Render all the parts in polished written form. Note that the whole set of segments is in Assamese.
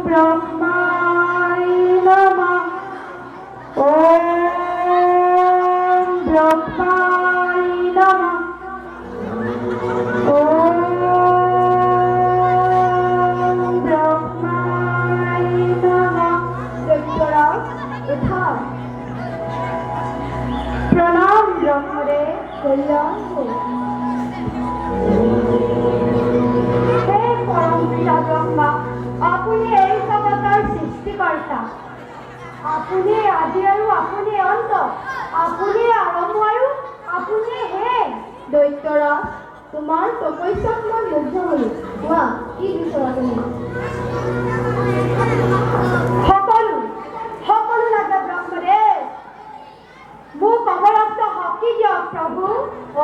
ব্রহ্মায় নমঃ। ওম ব্রহ্মায় নমঃ। ওম ব্রহ্মায় নমঃ। দৈত্যরা উঠাও। প্রণাম ব্রহ্মরে, কল্যাণ হোক। হে পরম পিতা ব্রহ্মা, আপুনি এই জগতৰ সৃষ্টিকৰ্তা। আপুনি আদি আৰু আপুনি অন্ত, আপুনি আৰম্ভ আৰু আপুনি শেষ। দৈত্যৰা, তোমাৰ তপস্যাত মই মুগ্ধ হলো। কোৱা, কি বিচৰা তুমি? সকলো সকলো লাগে ব্ৰহ্মদেৱ। মোক অমৰত্ব শক্তি দিয়ক প্ৰভু।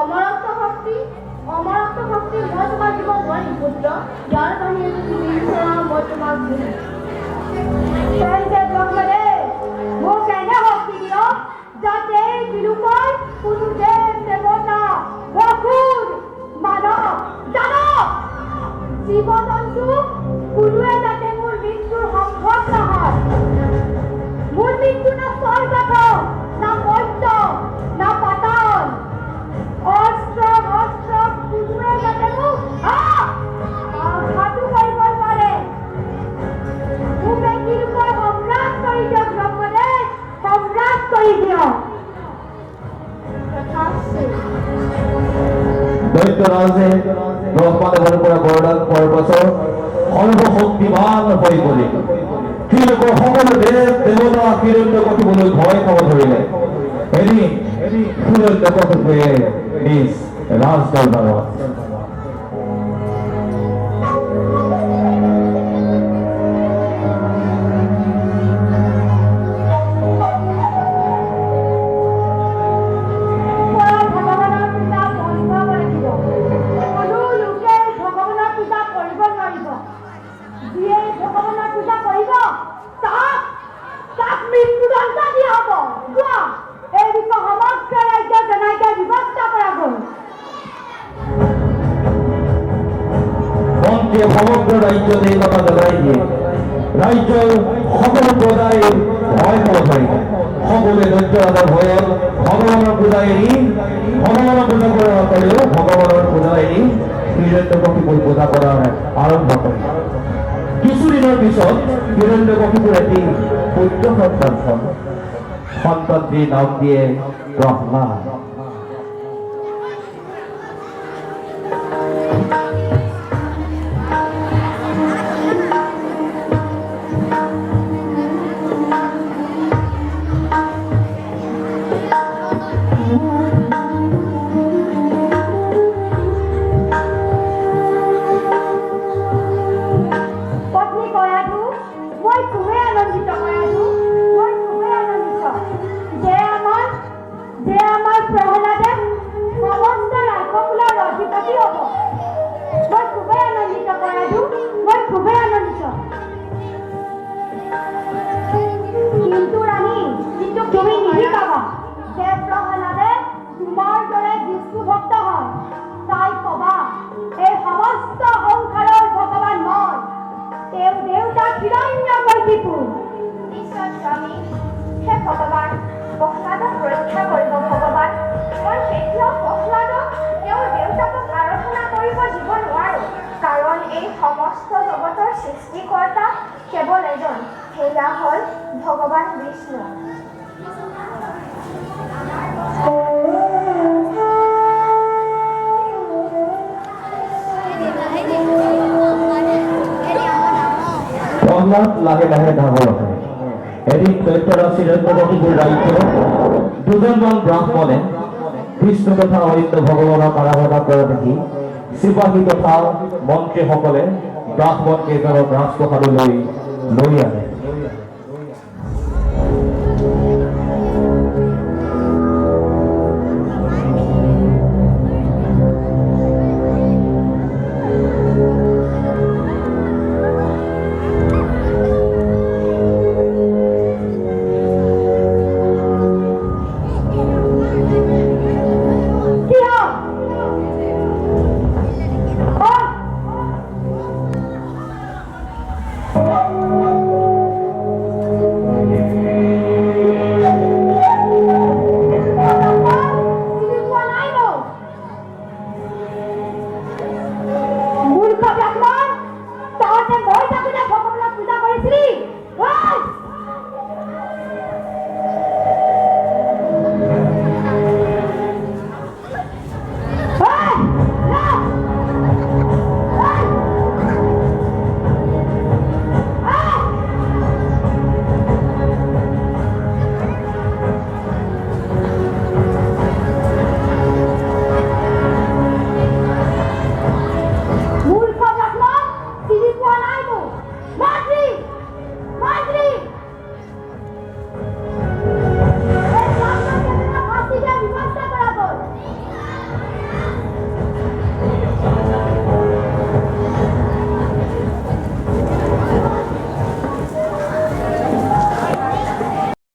অমৰত্ব শক্তি মই তোমাক দিব নোৱাৰিম পুত্ৰ। ইয়াৰ বাহিৰে তুমি বিচৰা মই তোমাক দিম। তেন্তে ব্ৰহ্মদেৱ, মোক এনে শক্তি দিয়ক যাতে বিলোপৰ কোনো দেৱ দেৱতা, অসুৰ, মানৱ, দানৱ, জীৱ জন্তু কোনোৱে যাতে মোৰ মৃত্যুৰ সম্ভৱ নহয়। মোৰ মৃত্যু না স্বৰ্গত, না মৰ্ত্য, না পাতাল। অস্ত্ৰ শস্ত্ৰ কোনোৱে যাতে মোক আঘাতো কৰিব নোৱাৰে। মোক এই বিলোপৰ সম্ৰাট কৰি দিয়ক ব্ৰহ্মদেৱ, সম্ৰাট কৰি দিয়ক। দৈত্যৰাজে ব্ৰহ্মাদেৱৰ পৰা বৰদান পোৱাৰ পাছত সৰ্বশক্তিমান হৈ পৰিল। তেওঁলোকৰ সকলো দেৱ দেৱতা হিৰণ্যকশিপুলৈ ভয় খাব ধৰিলে। এদিন হিৰণ্যকশিপুৱে নিজ ৰাজদৰবাৰত সমগ্ৰ ৰাজ্যতে এই কথা জনাই দিয়ে ৰাজ্যৰ সকলো প্ৰজাই ভয় খাব ধৰিলে। সকলোৱে দৈত্যৰাজৰ ভয়ত ভগৱানৰ পূজা এৰি ভগৱানৰ পূজা কৰিলেও ভগৱানৰ পূজা এৰি হিৰণ্যকশিপুৰ পূজা কৰাৰ আৰম্ভ কৰিলে। কিছুদিনৰ পিছত হিৰণ্যকশিপুৰ এটি পুত্ৰ সন্তান দি নাম দিয়ে ব্ৰহ্মা। সৃষ্টিকৰ্তা কেৱল এজন, সেয়া হ'ল ভগৱান বিষ্ণু। প্ৰহ্লাদ লাহে লাহে ডাঙৰ হয়। এদিন দৈত্যৰাজ হিৰণ্যকশিপুৰ ৰাজ্য দুজনমান ব্ৰাহ্মণে বিষ্ণু তথা অন্য ভগৱানক আৰাধনা কৰা দেখি চিপাহী তথা মন্ত্ৰীসকলে ব্ৰাহ্মণ কেইজনক ৰাজপ্ৰসাদলৈ লৈ আনে।